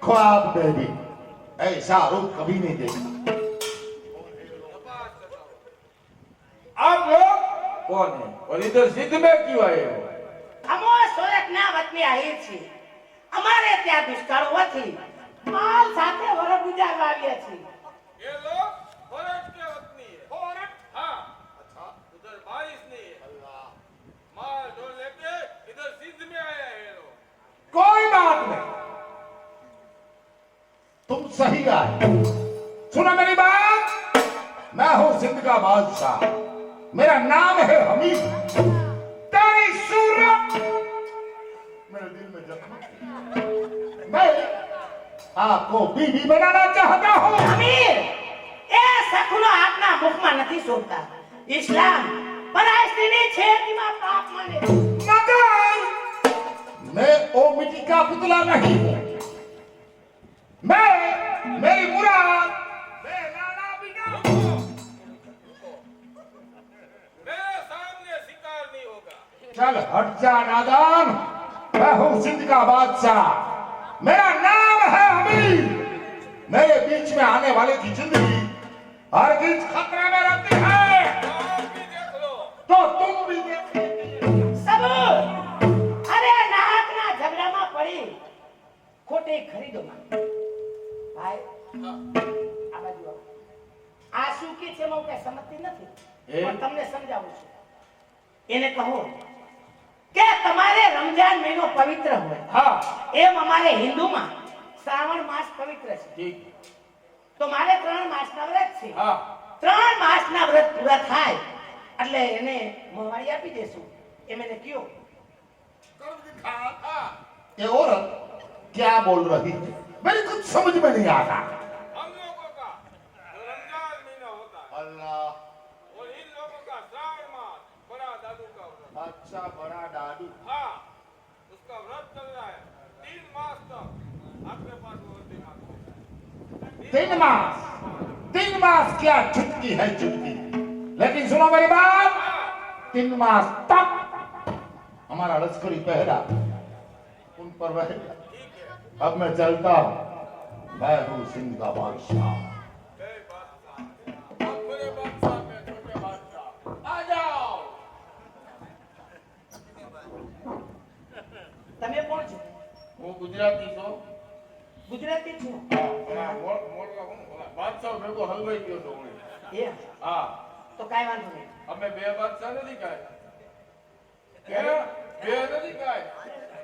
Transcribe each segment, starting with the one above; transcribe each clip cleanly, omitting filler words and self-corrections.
ख्वाब में भी ऐसा रूप कभी नहीं देखा। आप लोग कौन है और इधर सिद्ध में क्यों आए हो? અમો સોરઠના વતની આહિર છે. અમારે ત્યાં દુષ્કાળ હોવાથી માલ સાથે વરસ ગુજારવા આવ્યા છીએ. ये लोग फौरन के वतनी है। फौरन? हाँ। अच्छा। उधर बारिश नहीं है। अल्लाह। माल ढोल लेके इधर सिंध में आया है लोग। कोई बात नहीं, तुम सही आए। सुनो मेरी बात, मैं हूं सिंध का बादशाह, मेरा नाम है हमीद। तेरी सूरत मेरे दिल में जख्म, मैं आपको बीवी बनाना चाहता हूं। અમીર એ સખનો આપના મુખમાં નથી શોભતા. ઇસ્લામ પરાય સ્ત્રીની છેતીમાં પાપ માને. मगर मैं ओ मिट्टी का पुतला नहीं हूं। मैं मेरी मुराद मैं लाला बिना। मेरे सामने शिकार नहीं होगा। चल हट जा नादान, मैं हूं सिंध का बादशाह, मेरा नाम है हमीद। मेरे बीच में आने वाले की जिंदगी हरगिज खतरे में रहती है, आप भी देख लो। तो तुम भी देखो। સબૂર અરે નાકના ઝઘડામાં પડી ખોટે ખરીદો માં. ભાઈ આ બાજુ આવો. આ શું કે છે હું કઈ સમજતી નથી, પણ તમને સમજાવું છું. એને કહો કે તમારે રમજાન મહિનો પવિત્ર હોય हाँ એમ અમારે હિન્દુમાં શ્રાવણ માસ પવિત્ર છે. ठीक તો મારે 3 માસના વ્રત છે. हाँ 3 માસના વ્રત પૂરા થાય એટલે એને મોહવાળી આપી દેશું એમ એને કયો. ये औरत क्या बोल रही है, मेरी कुछ समझ में नहीं आता। हम लोगों का जो रमजान महीना होता है अल्लाह, और इन लोगों का श्रावण मास बड़ा दादू का व्रत। अच्छा बड़ा दादू। हाँ, उसका व्रत चल रहा है 3 मास तक। आपके पास वो दिमाग है। 3 मास क्या चुटकी है चुटकी, लेकिन सुनो मेरी बात, 3 मास तक हमारा लश्करी पहरा उन पर रहेगा। अब मैं चलता हूं, मैं हूं सिंध का बादशाह। जय बादशाह। आप बड़े बादशाह में छोटे बादशाह। आ जाओ। તમે કોણ છો? वो गुजराती छो ગુજરાતી છો? बादशाह भेगो हलवाई गयो तो हुणे એમ हाँ તો કાઈ વાંધો નહીં. અમે બે બાદશાહ નથી કાય કે બે નથી કાય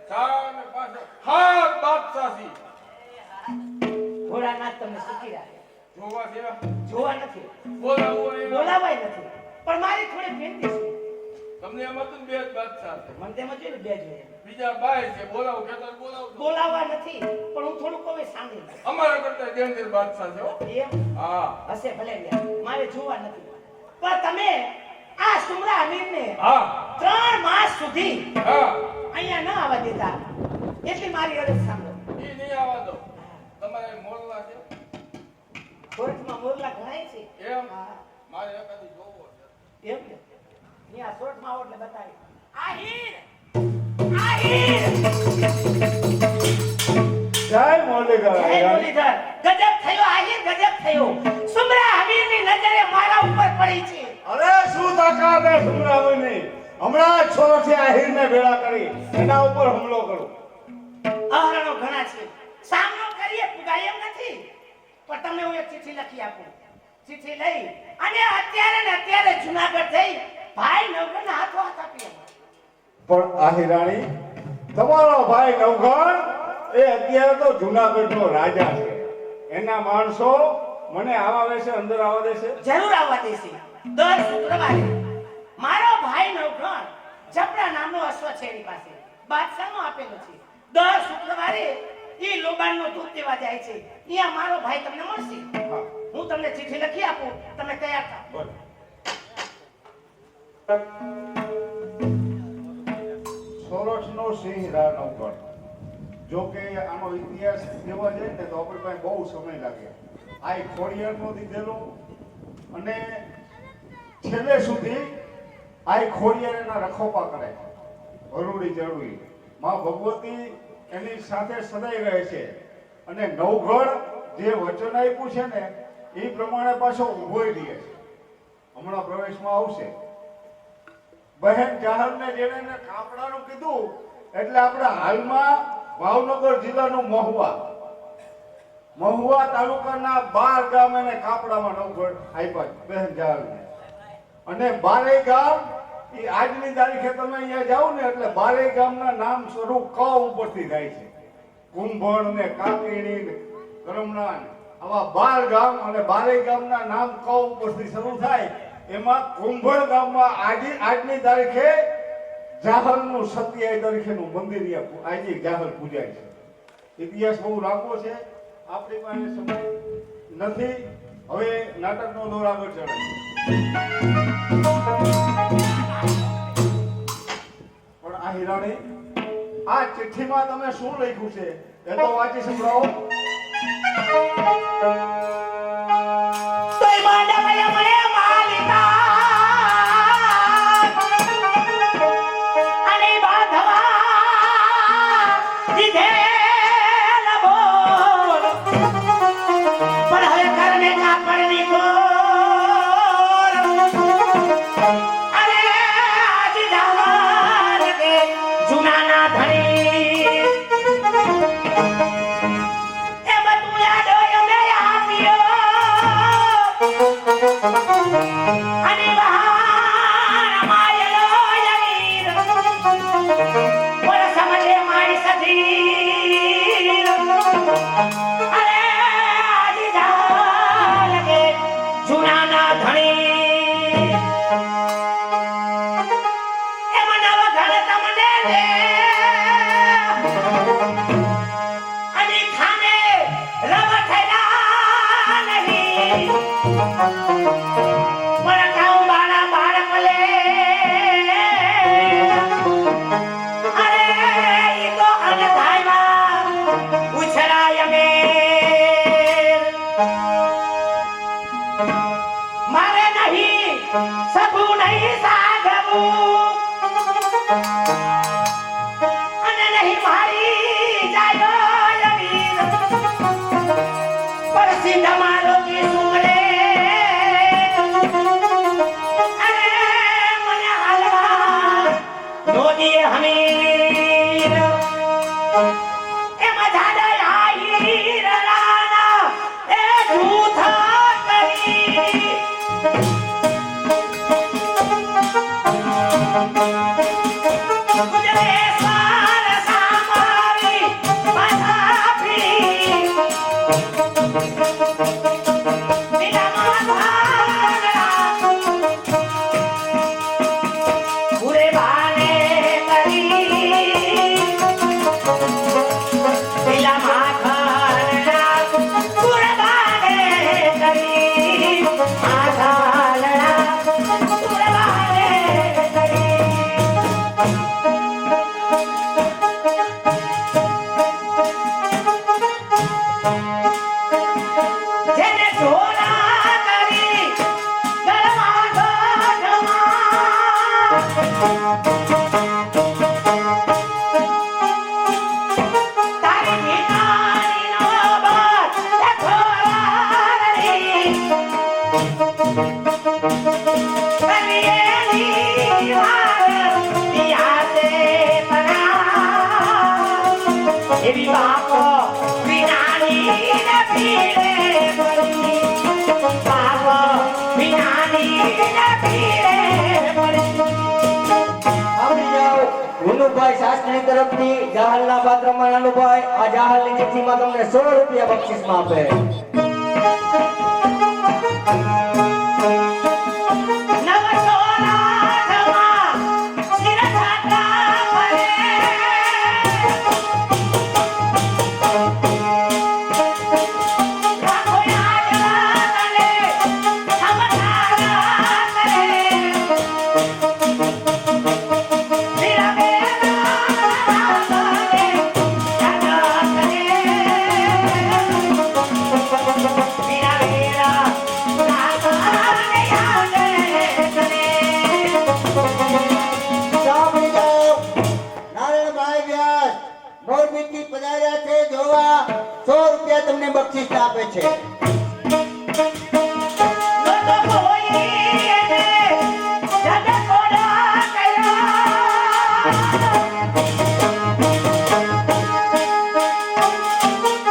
સામે પાસે હાથ બાદશાહ છી ભોળાનાથ તમને સુખી રાખે. જોવા છે જોવા નથી, બોલાવો એ બોલાવાય નથી, પણ મારી થોડી વિનંતી છે. તમને એમ હતું ને બે જ બાદશાહ છે મને તેમ જોઈએ ને બે જોઈએ. બીજા બાય છે બોલાવો કે તો બોલાવો બોલાવા નથી, પણ હું થોડું કોઈ સાંભળી લઉં. અમારા કરતા દેણગીર બાદશાહ છે હો. એમ હા હશે ભલે ગયા, મારે જોવા નથી. પણ તમે આ સુમરા અમીરને હા 3 માસ સુધી હા અહીંયા ન આવવા દેતા, એટલી મારી અરજ સાંભળો. ઈ નહીં આવવા દો. તમારે મોરલા છે કોર્ટમાં મોરલા ઘણાય છે. એમ હા, મારે એકાદી જોવો છે એમ ને અહીંયા કોર્ટમાં આવો એટલે બતાવી. આહીર આહીર જય મોલીધર. જય મુરલીધર. ગજબ થયો આહીર, ગજબ થયો. સુમરા અમીરની નજરે મારા ઉપર પડી છે. અરે શું તાકાત હે સુમરાવની, હમણાં છોરથી આહિરને ભેળા કરી એના ઉપર હુમલો કરું. અહરણો ઘણા છે, સામનો કરીએ પુગાય એમ નથી. પણ તમને હું એક ચિઠ્ઠી લખી આપું. ચિઠ્ઠી લઈ અને અત્યારે ને અત્યારે જુનાગઢ થઈ ભાઈ નવગણના હાથો હાથ આપી આવો. પણ આહિરાણી, તમારો ભાઈ નવઘણ એ અત્યારે તો જુનાગઢનો રાજા છે. એના માણસો મને આવા દેશે, અંદર આવવા દેશે? જરૂર આવવા દેશે. દર શુક્રવારે મારો ભાઈ નવગણ જપડા નામનો અશ્વ છે એની પાસે, બાદશાહનો આપેલો છે. દર શુક્રવારે ઈ લોબાનનો દૂધ દેવા જાય છે. અહીંયા મારો ભાઈ તમને મળશે. હા, હું તમને ચિઠ્ઠી લખી આપું, તમે તૈયાર થાઓ. બોલ. સોરઠનો સિંહ નવઘણ. જો કે આનો ઇતિહાસ જોવા જાય ને તો આપણે પાસે બહુ સમય લાગે. આ એક ખોડિયારનો દીધેલો અને છેલ્લે સુધી આ એક ખોડિયાર એના રખોપા કરે, વરુડી ચડવી. માં ભગવતી એની સાથે સદાય રહે છે. અને નવઘણ જે વચન આપ્યું છે ને એ પ્રમાણે પાછો ઊભોય રહે છે. હમણાં પ્રવેશમાં આવશે. બહેન જાહલને જેને એને કાપડાનું કીધું એટલે આપણે હાલમાં ભાવનગર જિલ્લાનું મહુવા તાલુકાના 12 ગામ એને કાપડામાં નવઘણ આપ્યા છે બહેન જાહલને. અને 12 ગામ એ આજની તારીખે તમે અહીંયા જાઓ ને એટલે 12 ગામના નામ શરૂ ક ઉપરથી થાય છે. કુંભણ ને કાકીણી ને કરમણા ને આવા 12 ગામ અને 12 ગામના નામ ક ઉપરથી શરૂ થાય. એમાં કુંભણ ગામમાં આજની તારીખે જાહલનું 27 તારીખેનું મંદિર આજે જાહલ પૂજાય છે. ઇતિહાસ બહુ લાંબો છે, આપણી પાસે સમય નથી. હવે નાટકનો દોર આગળ ચડે. પણ આ હિરાણી, આ ચિઠ્ઠીમાં તમે શું લખ્યું છે એ તો વાંચી સંભળાવો. તોય માંડવય મને માલિકા અને બાંધવા દીધેલ બોલ પણ હવે કરને કાપડની ગોર અરે આજ જવાન કે જૂનાના ધણી એ બધું યાદો અમે આપ્યો અને બહાર માયલો યમીર બોલ સમજે મારી સધી અરે આજ જાલ કે જૂનાના ધણી એ મનવ ઘર તમને દે અને ખાને રવ થયા નહીં વળકાઉ બાળા બાળક લે અરે ઈ તો અનધાયમાં ઉછરાય મે મારે નહીં સભુ નહીં સાગવું અને નહીં મારી જાયો યમીર પરસી તમારો કી સુમરે અરે મને હાલવા નોદીએ હમીર એ મજાડે આહીર રાણા એ જૂથા કરી ગુજરે સાર સામારી પાછાફી દિલામાં ભાગડા પૂરે બાને કરી દિલામાં ભાગડા પૂરે બાને કરી આધાલડા પૂરે બાને કરી જેને ઢોલા કરી ગરમા ગોઠમાં તારી ભીખારીનો બાપ એ ઢોલારી કલીએની વાર પિયાસે પરા એવી બાપો વિનાની ને પીરે પડી બાપો વિનાની ને પીરે પડી આપણી જાઓ વિનુભાઈ શાસ્ત્રી તરફથી જાહલના પાત્રમાં નાનુભાઈ આ જાહલની ચિઠ્ઠીમાં તમને 100 રૂપિયા બક્ષિસમાં આપે. નવસોનાથમાં શિરછાતા પરે રાખો યાદ તને સમધારા કરે વિરમે નામે યાદ કરે 100 રૂપિયા તમને બક્ષિસ આપે છે. નતો કોઈ એને જગ કોડા કર્યા.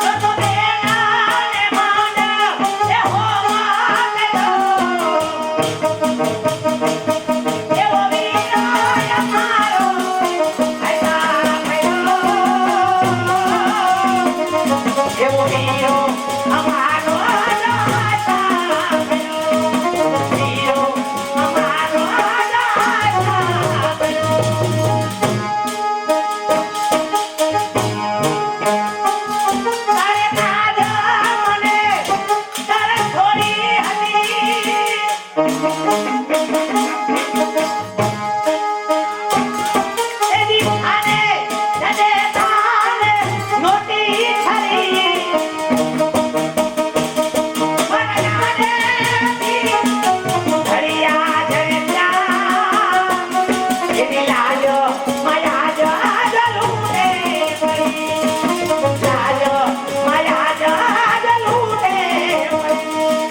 નતો બેના ને માંડા એ હોવા કર્યો. એવો વીરો અમારો આયતા કર્યો. એવો વીરો અમારો આયતા કર્યો. વીરો અમારો આયતા કર્યો. તારે કાજા મને તારે થોડી હતી. એની ખાને જડે તાને નોટી ખરી. બનાને તી ઘડિયા જડ્યા. એની લાજો માયા જલૂને પડી. લાજો માયા જલૂને પડી.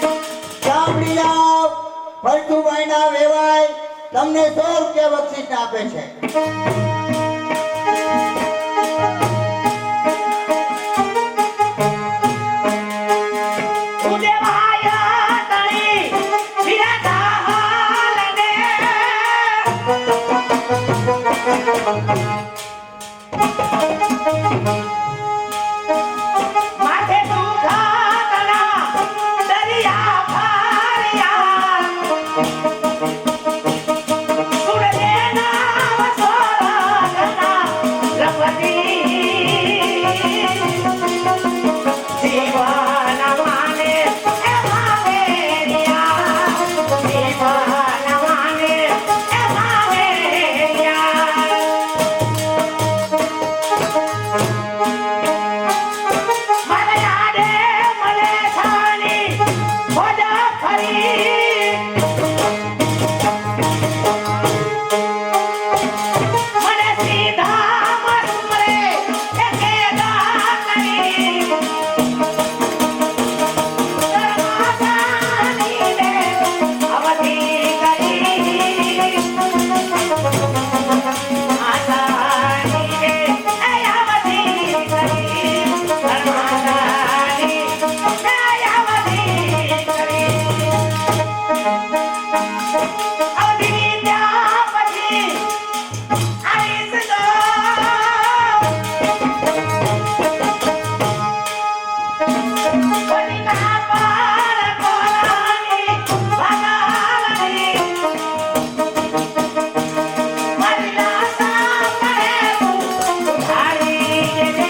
સાંભળી જાઓ, ફરતુભાઈના વેવાય તમને 100 રૂપિયા બક્ષિસ આપે છે. ઉદે માયા તણી વિરાધા હાલને. માથે દુખા તણા દરિયા ભારિયા. સૂરજના વસોરાના રંગતી. જીવન માને એ માવેરિયા. જીવન માને એ માવેરિયા. મારે યાદે મળે છાની ખોજા ખરી. મને સીધા મરે એ કેદા કરી. ધર્માસાની ને અવધિ કરી. આસાની ને એ અવધિ કરી. ધર્માસાની ને અવધિ કરી. અવધિ ત્યાં પછી આઈસ ગો. કોલિકા પાર કોરાની ભગાવાની. મારી લાશા કરે ઉધારી દે.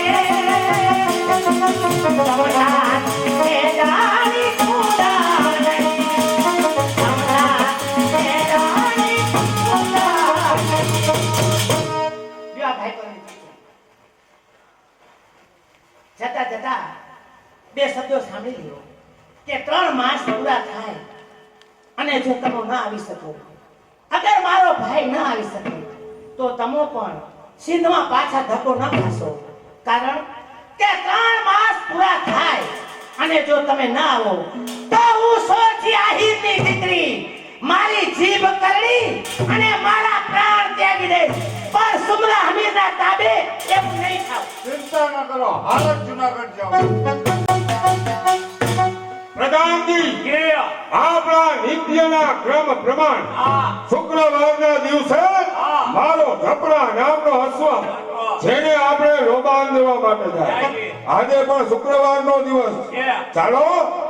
સમજાત એ જાની કુડાની. સમજાત એ જાની કુડાની. લ્યો ભાઈ કોની જતા જતા બે શબ્દો સાંભળી લ્યો કે 3 માસ પૂરા થાય અને જો તમે ના આવી શકો, અગર મારો ભાઈ ના આવી શકે તો તમે પણ સિંધમાં પાછા ધક્કો ન ખાશો. કારણ કે 3 માસ પૂરા થાય અને જો તમે ના આવો તો હું સોચી આહીરની દીકરી મારી જીભ કરડી અને મારા પ્રાણ ત્યાગી દઈશ. પણ સુમરા હમીરના તાબે એવું નહીં થાવ. ચિંતા ન કરો, હાલ જ જુનાગઢ જાઓ. પ્રધાનજી આપણા નિત્યના ક્રમ પ્રમાણ શુક્રવારના દિવસે મારો ધપડા નામનો અશ્વ જેને આપણે લોબાન દેવા માટે જાય. આજે પણ શુક્રવારનો દિવસ. ચાલો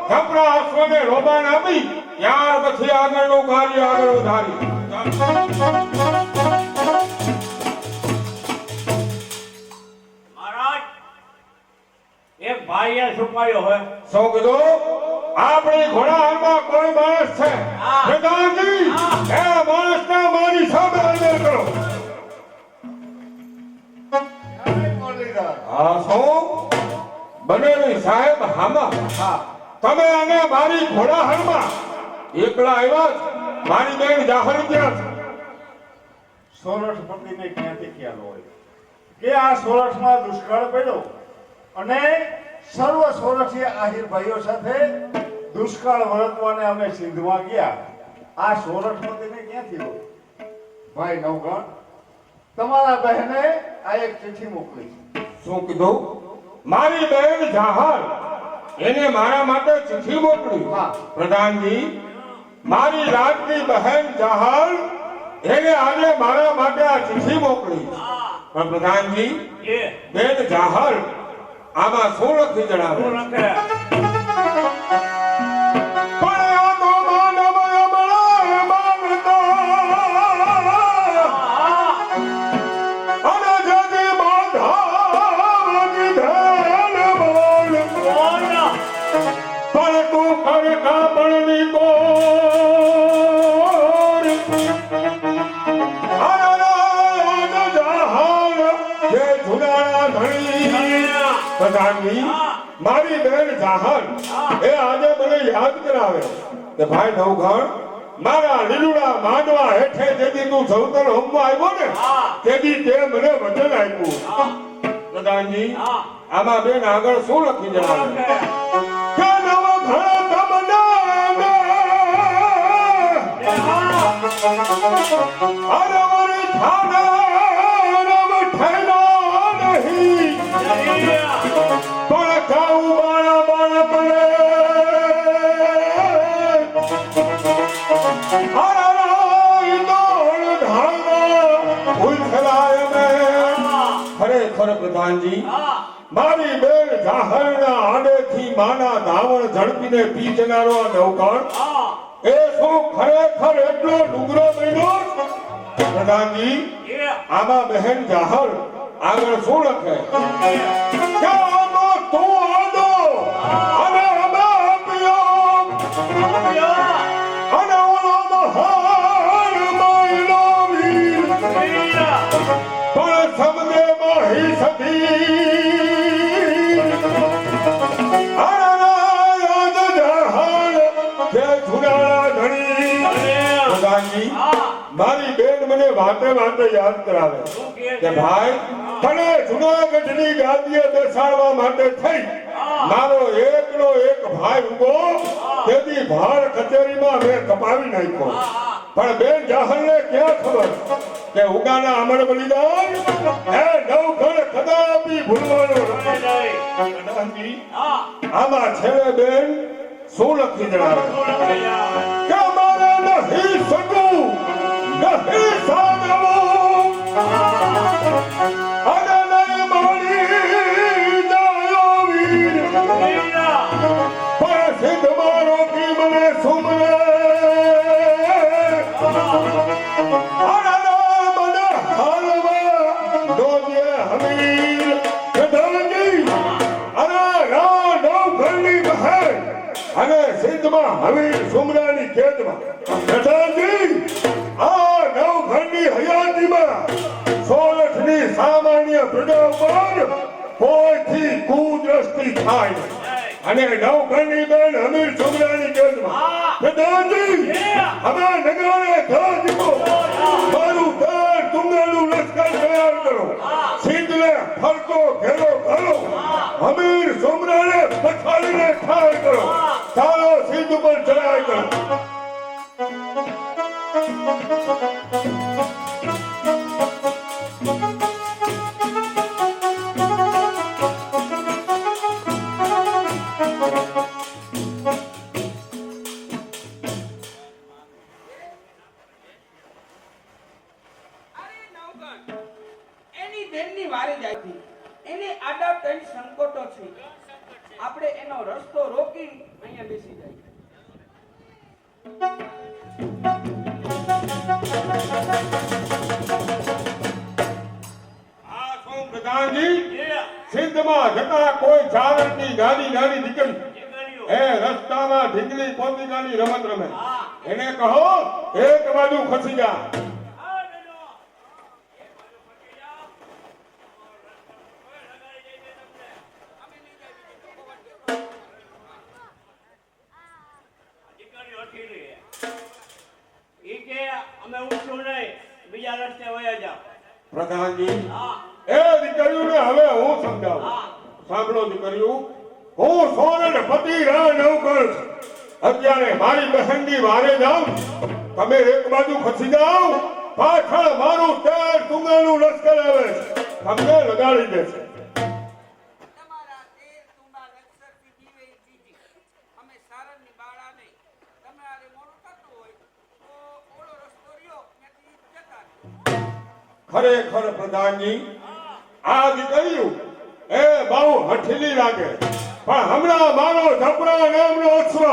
ધપડા અશ્વને લોબાન આપી ત્યાર પછી આગળનું કાર્ય આગળ વધારી. મહારાજ એક ભાઈએ છુપાયો હોય. શું કીધું? આપણી ઘોડાહારમાં કોઈ માણસ છે. પ્રધાનજી એ માણસને મારી સામે હાજર કરો. જય મુરલીધર. આ શું બનેલી સાહેબ હામા? તમે અને મારી ઘોડાહારમાં એકલા આવ્યા છો? મારી બેન જાહર ક્યાં છે? સોરઠ પતિને ક્યાંથી ખ્યાલ હોય કે આ સોરઠમાં દુષ્કાળ પડ્યો અને સર્વ સોરઠીય આહિર ભાઈઓ સાથે દુષ્કાળ વરતવાને અમે સિંધમાં ગયા. આ સોરઠપતિને ક્યાંથી લો ભાઈ નવગણ, તમારા બહેને આ એક ચિઠ્ઠી મોકલી છે. શું કીધું? મારી બહેન જાહર એને મારા માટે ચિઠ્ઠી મોકલી. હા. પ્રધાનજી, મારી રાજની બહેન જાહર એને આજે મારા માટે આ ચિઠ્ઠી મોકલી. પણ પ્રધાનજી, બેન જાહર આમાં શું લખી જણાવે? પ્રધાનજી, મારી બેન જાહર એ આજે મને યાદ કરાવે કે ભાઈ નવઘણ, મારા લીલુડા માંડવા હેઠે જેથી તું સૌતર હોમવા આવ્યો ને તેથી તે મને વચન આપ્યું. પ્રધાનજી, આમાં બેન આગળ શું લખી જણાવે? કે નવઘણ તમને અરવરી થાના રવ ઠેલા નહીં પણ ખાઉં બાળા બાળા પડે હરાઈ દોડ ધાણા ઉછળાય મેં. ખરેખર પ્રધાનજી, મારી બેન જાહરના આડેથી માના ધાવણ ઝડપીને પી જનારો આ નવઘણ એ શું ખરેખર એટલો ડુંગરો બન્યો? પ્રધાનજી, આમાં બહેન જાહર આગળ શું લખે? કે આનો તું આનો અને અમે આપ્યો અને ઓલો મહાન માયનો વીર પણ સમજે માહી સતી અરનાયદ જાહર કે જુડાળા ધણી. પ્રધાનજી, મારી બેન મને વાતે વાતે યાદ કરાવે કે ભાઈ તને જુનાગઢની ગાદીએ બેસાડવા માટે થઈ મારો એકનો એક ભાઈ ઉભો તેથી ભાર કચેરીમાં મેં કપાવી નાખ્યો. પણ બેન જાહરને ક્યાં ખબર કે ઉગાના અમર બલિદાન એ નવઘણ કદાપી ભૂલવાનો નથી. પ્રધાનજી, આમાં છેલ્લે બેન શું લખી જણાવે? કે મારે નહીં શકું નહીં સાધવું અને નહીં મારી જાયો વીર પણ સિદ્ધ મારો કી મને સુમરે અને મને હાલવા દોજે હમીર. પ્રધાનજી, અને રા નવઘણની બહેન અને સિદ્ધમાં હમીર સુમરાની કેદમાં. પ્રધાનજી, આ નવઘણની હયાતીમાં સોરઠની સામાન્ય પ્રજા ઉપર કોઈથી કુદ્રષ્ટિ થાય અને નવઘણની બેન હમીર સુમરાની કેદમાં. પ્રધાનજી, હવે નગારે ગાજકો મારું ઘર તુંગેલું લશ્કર તૈયાર કરો. સિંધને ફરતો ઘેરો કરો. હમીર સુમરાને પછાડીને ઠાર કરો. ચાલો સિંધ ઉપર ચડાઈ કરો. અરે નવગણ, એની બેનની વારે જાય છે. એને આડા ત્રણ સંકોટો છે. આપણે એનો રસ્તો રોકી અહીંયા બેસી જાય. આ શું પ્રધાનજી? સિંધમાં જતા કોઈ ચારણની નાની નાની દીકરી એ રસ્તામાં ઢીંગલી પોતિકાની રમત રમે. એને કહો એક બાજુ ખસી જા. પ્રધાનજી, એ દીકરીઓને હવે હું સમજાવું. સાંભળો દીકરીઓ, હું સોનલ પતિ રા નવકર છું. અત્યારે મારી બહેનની વારે જાઉં, તમે એક બાજુ ખસી જાઓ, પાછળ મારું 13 તુંગાનું લશ્કર આવે છે, તમને લગાડી દેશે. તમારા તેર તુંબા લશ્કરથી દીવે દીધી. અમે સારણની બાળા નહીં. તમારે મોડું થતું હોય તો ઓલો રસ્તો રહ્યો ત્યાંથી જતા રહો. ખરેખર પ્રધાનજી, આ દીકરીયું એ બહુ હઠીલી લાગે, પણ હમણાં મારો જપરા નામનો અશ્વ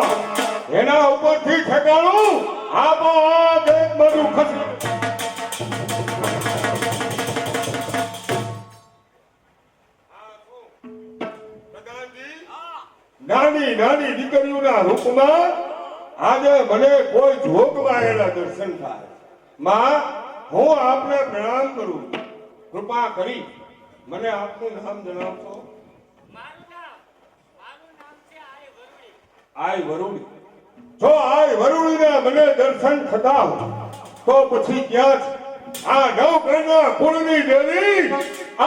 એના ઉપરથી ઠેકાણું આપોઆપ એક બાજુ ખસી. પ્રધાનજી, નાની નાની દીકરીઓના રૂપમાં આજે મને કોઈ જોગવાયેલા દર્શન થાય. માં, હું આપને પ્રણામ કરું છું. કૃપા કરી મને આપનું નામ જણાવશો? મારું નામ છે આય વરુડી. આય વરુડી. જો આય વરુડીના મને દર્શન થતા હોય તો પછી ક્યાં છે આ નવકરના કુળની દેવી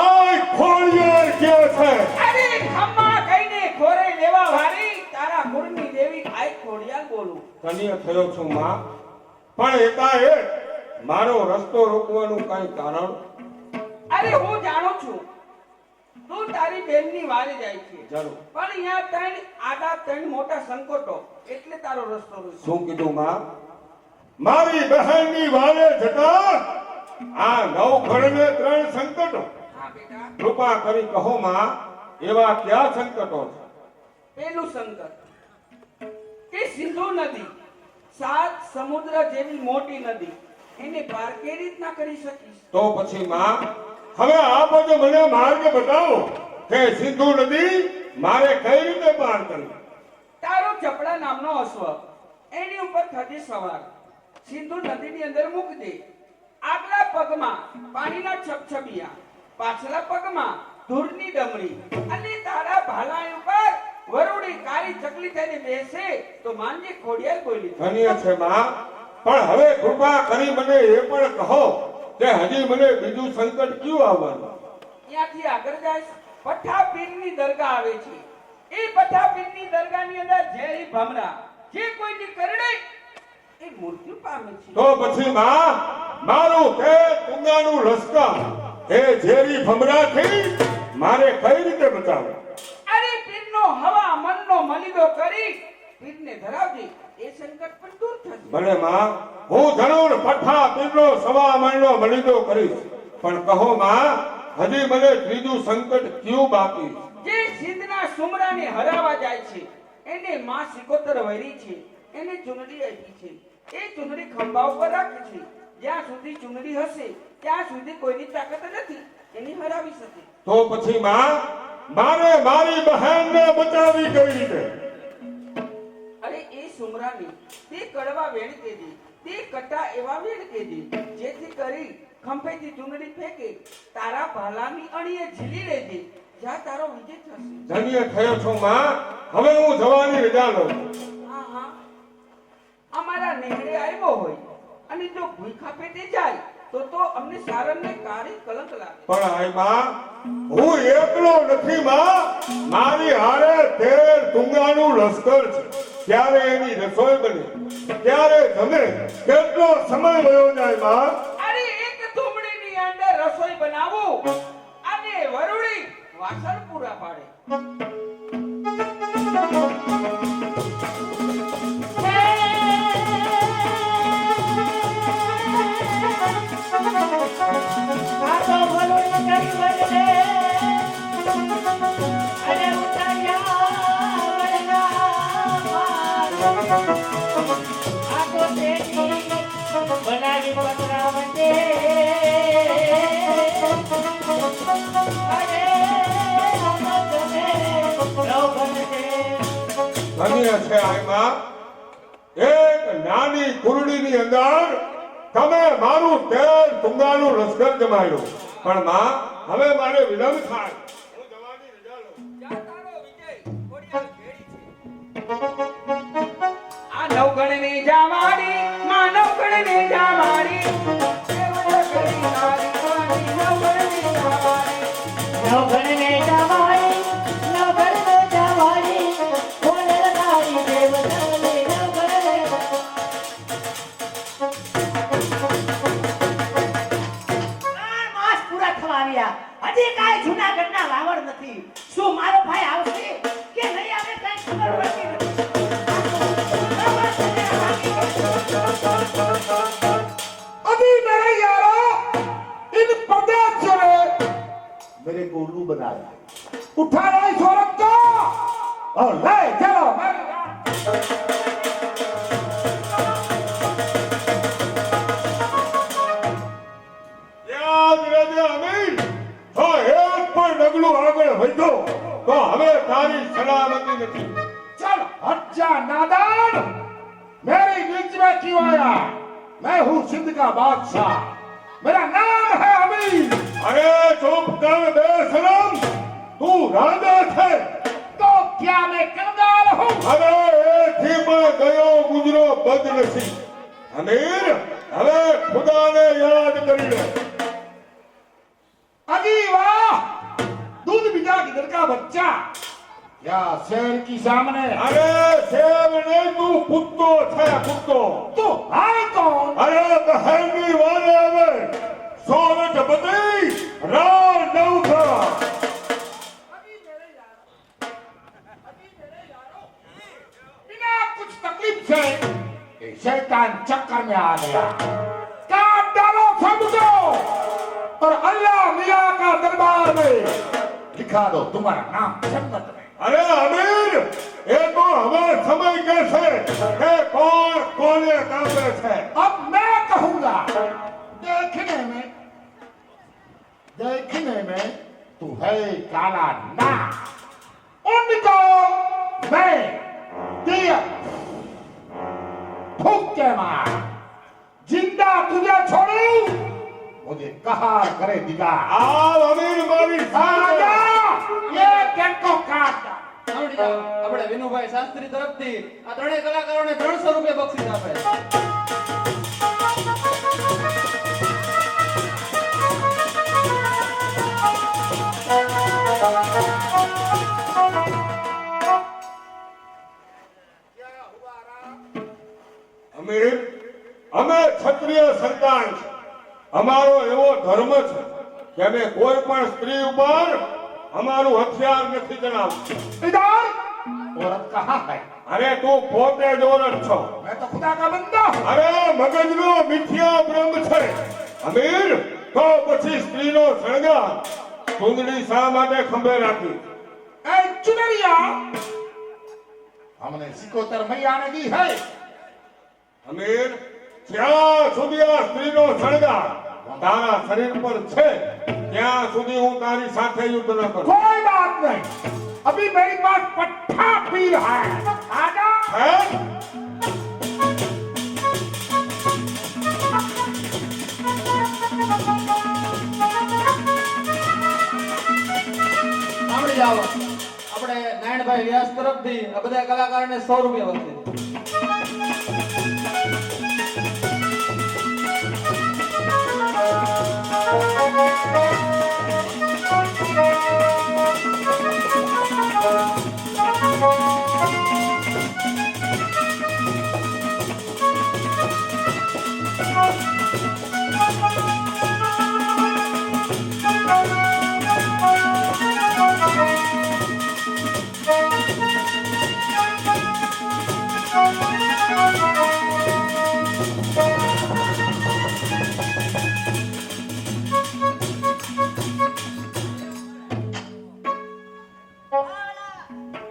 આય ખોડિયાર ક્યાં છે? અરે ખમ્મા કહીને ખોરે લેવા વાળી તારા કુળની દેવી આય ખોડિયાર બોલું. ધન્ય થયો છું માં, પણ એકાએક મારો રસ્તો રોકવાનું કઈ કારણ? અરે હું જાણું છું તું તારી બેનની વારે જાય છે, જરૂર. પણ અહીંયા ત્રણ મોટા સંકટો એટલે તારો રસ્તો રોક્યો. શું કીધું માં? મારી બહેનની વારે જતા આ નવઘણને 3 સંકટો. હા બેટા. કૃપા કરી કહો માં, એવા કયા સંકટો છે? પેલું સંકટ કે સિંધુ નદી 7 સમુદ્ર જેવી મોટી નદી એને પાર કેવી રીતના કરી શકીશ? તો પછી માં, હવે આપ જ મને માર્ગ બતાવો કે સિંધુ નદી મારે કઈ રીતે પાર કરવી. તારો ચપડા નામનો અશ્વ એની ઉપર થતી સવાર સિંધુ નદીની અંદર મૂકી દે. આગલા પગમાં પાણીના છબછબિયા, પાછલા પગમાં ધૂળની ડમરી અને તારા ભાલા ઉપર વરુડી કાળી ચકલી થઈને બેસે તો માનજે ખોડિયાર બોલી. ધન્ય છે માં, પણ હવે કૃપા કરી મને એ પણ કહો કે હજી મને બીજું સંકટ ક્યું આવવાનું? ત્યાંથી આગળ જાય પઠા પીરની દરગાહ આવે છે. એ પઠા પીરની દરગાહની અંદર ઝેરી ભમરા જે કોઈની કરડે એ મૃત્યુ પામે છે. તો પછી માં, મારું તે તુંગાનું લશ્કર એ ઝેરી ભમરાથી મારે કઈ રીતે બચાવવું? અરે પીરનો હવા મનનો મલિદો કરી પીરને ધરાવજે, એ સંકટ પણ દૂર થશે. ભલે માં, હું જરૂર પઠા પીરનો સવા મણનો મલિદો કરીશ, પણ કહો માં, હજી મને ત્રીજું સંકટ ક્યું બાકી? જે સિંધના સુમરાને હરાવા જાય છે એને માં સિકોતર વૈરી છે, એને ચુનડી આપી છે. એ ચુનડી ખંભા ઉપર રાખી છે. જ્યાં સુધી ચુનડી હશે ત્યાં સુધી કોઈની તાકાત નથી એની હરાવી શકે. તો પછી માં, મારે મારી બહેનને બચાવી કઈ રીતે? અરે એ સુમરાની તે કડવા વેણ કેદી, તે કટા એવા વેણ કેદી જેથી કરી ખંભેથી ચુનડી ફેંકે તારા ભાલાની અણીએ ઝીલી લેજે, જ્યાં તારો વિજય થશે. ધન્ય થયો છો માં, હવે હું જવાની રજા લઉં. હા હા, અમારા નેહડે આવ્યો હોય અને જો ભૂખા પેટે જાય તો અમને સારણને કાળી કલંક લાગે. પણ આય માં, હું એકલો નથી માં, મારી હારે 13 તુંગાનું લશ્કર છે. ક્યારે એની રસોઈ બને, ક્યારે જમે, કેટલો સમય વયો જાય માં? અરે એક તુમડીની અંદર રસોઈ બનાવું અને વરુડી વાસણ પૂરા પાડે. બનાવી પકડાવતે અરે ધન્ય છે આય માં, એક નાની કુરડીની અંદર તમે મારું 13 તુંગાનું લશ્કર જમાડ્યું, પણ માં, હવે મારે વિલંબ થાય, હું જવાની રજા લઉં. જ્યાં તારો વિજય ખોડિયાર ઘેરી છે. આ નવગણની જામાડી માં નવગણની જામાડી કેવળ કરી નારી મારી નવગણની જામાડી નવગણને જવાય નવગણને જવાય કરવાની નથી. अभी मेरे यारो इन पदेश ने मेरे को उल्लू बनाया। उठा लो इस औरत को और ले चलो યાદ રહેજે અમીર, જો એક પણ ડગલું આગળ વધ્યો તો હવે તારી સલામતી નથી. चल हट जा नादान। मेरी बीच में क्यों आया? मैं हूँ सिंध का बादशाह, मेरा नाम है अमीर। અરે ચૂપ કર બેશરમ, તું રાજા છે. तो क्या मैं कंगाल हूँ? અરે એથી પણ ગયો ગુજરો બદનસીબ. અમીર, હવે ખુદાને યાદ કરી લે. अजी वाह, दूध बिजा किधर का बच्चा? क्या शेर की सामने? અરે શેર નહીં, તું કૂદતો છે, કૂદતો. तू है कौन? અરે બહેનની વારે હવે સોરઠ બધી રાણ નવખા. बिना कुछ तकलीफ से ये शैतान चक्कर में आ गया। काट डालो सबको और अल्लाह मियां का दरबार में लिखा दो तुम्हारा नाम जन्नत में। અરે અમીર, એ તો હવે સમય કહેશે કે કોણ કોને કાપે છે. अब मैं कहूंगा, देखने में तू है काला ना, उनको मैं दिया फूक के मार, जिंदा तुझे छोड़ू, मुझे कहा करे दिगा। આવ અમીર મારી સામે. आजा, ये केको काट। સાંભળી જાઓ, આપણે વિનુભાઈ શાસ્ત્રી તરફથી આ ત્રણેય કલાકારોને 300 રૂપિયા બક્ષિસ આપે. અમીર, અમે ક્ષત્રિય સંતાન છે. અમારો એવો ધર્મ છે કે અમે કોઈ પણ સ્ત્રી ઉપર અમારું હથિયાર નથી ચલાવતું. इधर औरत कहाँ है? અરે તું પોતે જ ઓરત છો. मैं तो खुदा का बंदा हूँ। અરે મગજનો મિથ્યા ભ્રમ છે. અમીર, તો પછી સ્ત્રીનો શણગાર ચૂંદડી શા માટે ખંભે રાખી? ऐ चुनरिया, हमने सिकोतर मैया ने दी है। અમીર, જ્યાં સુધી આ સ્ત્રીનો શણગાર તારા શરીર પર છે ત્યાં સુધી હું તારી સાથે યુદ્ધ ન કરું. कोई बात नहीं, अभी मेरे पास पट्टा पीर है। आजा। હે? સાંભળી જાઓ, આપણે નારાયણભાઈ વ્યાસ તરફથી આ બધા કલાકારોને 100 રૂપિયા બક્ષિસ.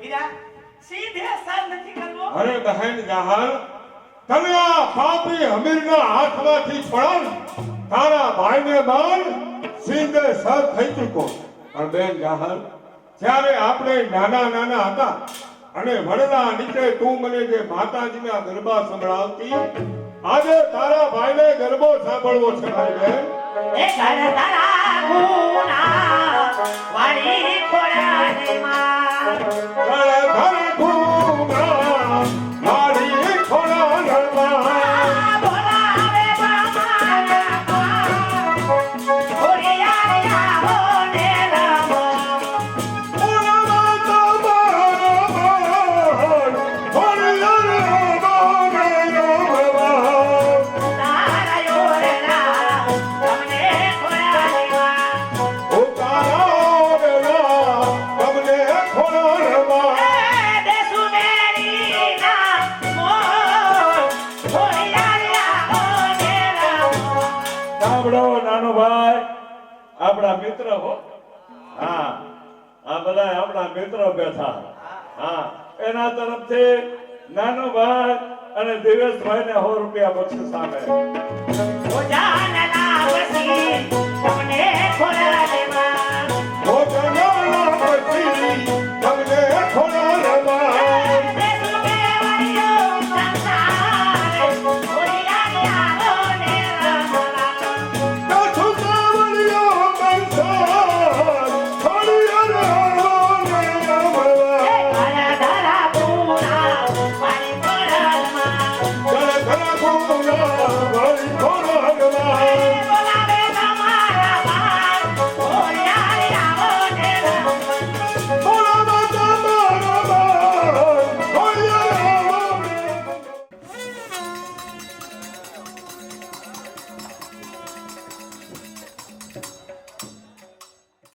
હીરા, સીધે સર નથી કરવો. અરે બહેન જહાન, તમે આ પાપી હમીરના હાથમાંથી છોડાવ, તારા ભાઈને બાન સીધે સર થઈ ચૂકો. પણ બેન જહાન, જ્યારે આપણે નાના નાના હતા અને વડલા નીચે તું મને જે માતાજીના ગરબા સંભળાવતી, આજે તારા ભાઈને ગરબો સાંભળવો છે મારી બેન. એ ઘર તારા ગુના વાળી ખોળાની માં. ઘરે ઘરે ઘૂમરા મારી ખોળા ઘરમાં. બોલાવે બાબાના પા. ખોડિયારિયા હોને રમો. તારા યોરના તમને ખોળાની માં. એ નાનો ભાઈ આપણા મિત્ર હો. હા આ બધા આપણા મિત્રો બેઠા. હા એના તરફથી નાનો ભાઈ અને દિવેશભાઈ ને 100 રૂપિયા બક્ષિસ આપે. જાનના વસી તમને ખોલા